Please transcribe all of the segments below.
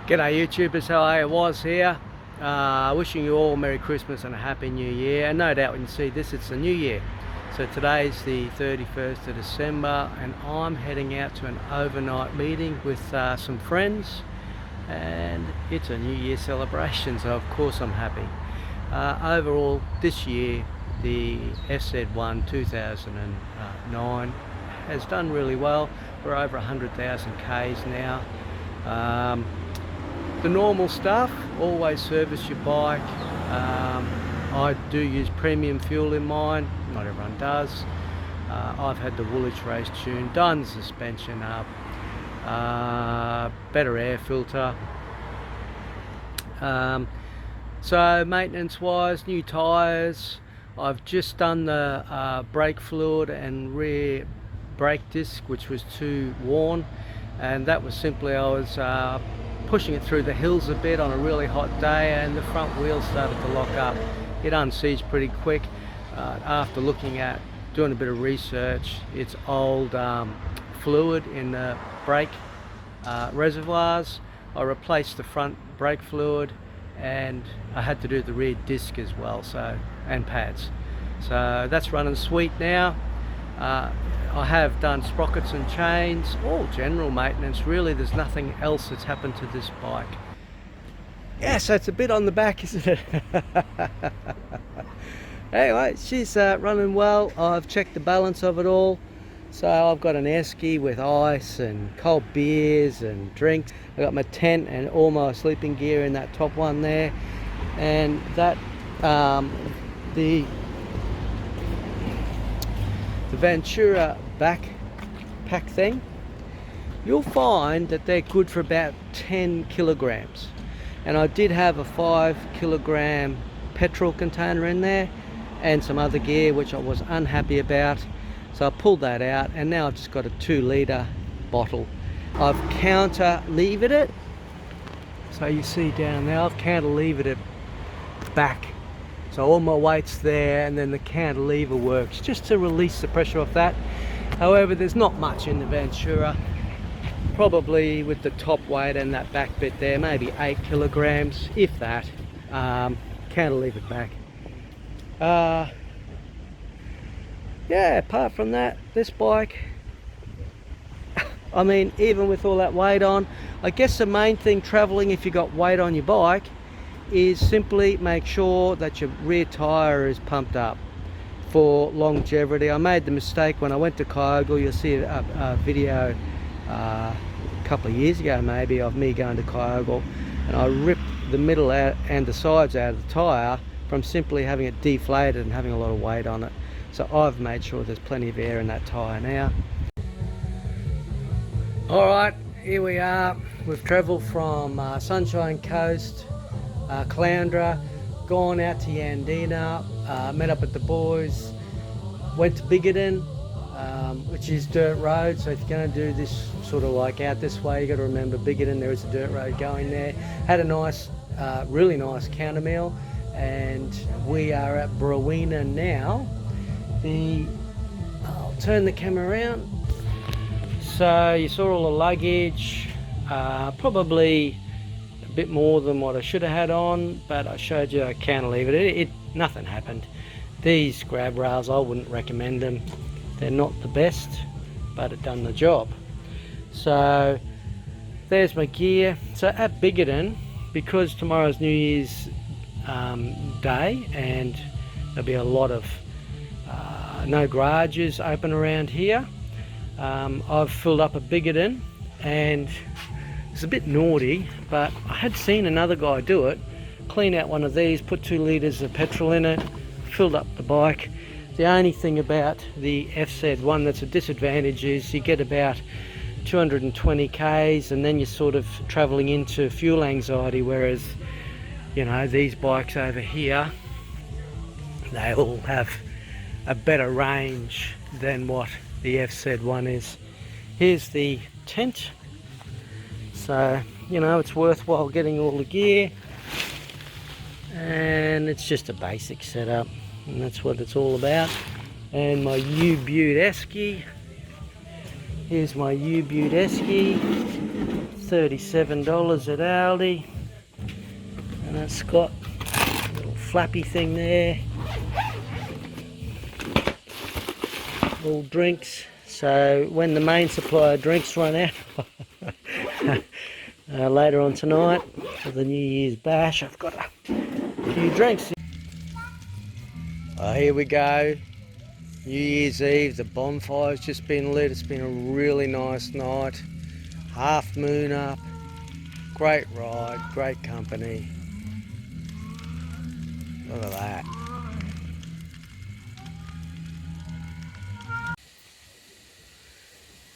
G'day YouTubers, how are you? Was here. Wishing you all Merry Christmas and a Happy New Year. And no doubt when you see this, it's the New Year. So today's the 31st of December and I'm heading out to an overnight meeting with some friends. And it's a New Year celebration, so of course I'm happy. Overall, this year, the FZ1 2009 has done really well. We're over 100,000 Ks now. The normal stuff, always service your bike. I do use premium fuel in mine, not everyone does. I've had the Woolwich race tune, done the suspension up, better air filter. So maintenance wise, new tyres. I've just done the brake fluid and rear brake disc, which was too worn, and that was simply I was pushing it through the hills a bit on a really hot day and the front wheel started to lock up. It unseized pretty quick. After looking at, doing a bit of research, it's old fluid in the brake reservoirs. I replaced the front brake fluid and I had to do the rear disc as well, and pads. So that's running sweet now. I have done sprockets and chains, all general maintenance really. There's nothing else that's happened to this bike. Yeah, so it's a bit on the back, isn't it? Anyway, she's running well. I've checked the balance of it all. So I've got an esky with ice and cold beers and drinks. I've got my tent and all my sleeping gear in that top one there. And that, the Ventura backpack thing, you'll find that they're good for about 10 kilograms. And I did have a 5 kilogram petrol container in there and some other gear which I was unhappy about. So I pulled that out and now I've just got a 2-litre bottle. I've counter-levered it. So you see down there, I've counter-levered it back. So all my weight's there and then the cantilever works just to release the pressure off that. However, there's not much in the Ventura. Probably with the top weight and that back bit there, maybe 8 kilograms, if that. Cantilevered back. Yeah, apart from that, this bike, I mean, even with all that weight on, I guess the main thing traveling if you got weight on your bike is simply make sure that your rear tire is pumped up for longevity. I made the mistake when I went to Kyogle. You'll see a video a couple of years ago maybe of me going to Kyogle, and I ripped the middle out and the sides out of the tire from simply having it deflated and having a lot of weight on it. So I've made sure there's plenty of air in that tire now. Alright, here we are. We've travelled from Sunshine Coast, Caloundra, gone out to Yandina, met up with the boys, went to Bigoton, which is dirt road. So if you're going to do this sort of like out this way, you got to remember Bigoton, there is a dirt road going there. Had a nice, really nice counter meal, and we are at Broweena now. I'll turn the camera around. So you saw all the luggage, probably a bit more than what I should have had on, but I showed you I cantilevered it. Nothing happened. These grab rails, I wouldn't recommend them. They're not the best, but it done the job. So there's my gear. So at Bigoton, because tomorrow's New Year's Day and there'll be a lot of no garages open around here, I've filled up a Bigoton, and it's a bit naughty, but I had seen another guy do it. Clean out one of these, put 2 litres of petrol in it, filled up the bike. The only thing about the FZ1 that's a disadvantage is you get about 220 Ks and then you're sort of travelling into fuel anxiety, whereas, you know, these bikes over here, they all have a better range than what the FZ1 is. Here's the tent. So, you know, it's worthwhile getting all the gear, and it's just a basic setup, and that's what it's all about. And my U-Butte esky. Here's my U-Butte esky. $37 at Aldi, and it's got a little flappy thing there, all drinks, so when the main supply of drinks run out later on tonight for the New Year's bash, I've got a few drinks. Here we go, New Year's Eve, the bonfire's just been lit. It's been a really nice night, half moon up, great ride, great company. Look at that.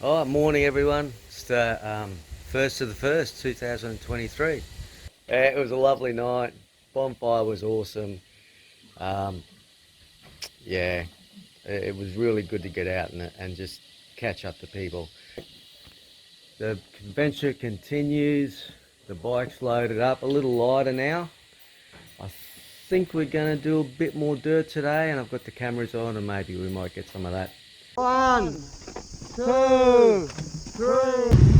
Alright, morning everyone. It's the 1st of the 1st, 2023. It was a lovely night. Bonfire was awesome. Yeah, it was really good to get out and just catch up to people. The adventure continues. The bike's loaded up, a little lighter now. I think we're going to do a bit more dirt today, and I've got the cameras on and maybe we might get some of that. 1, 2, 3.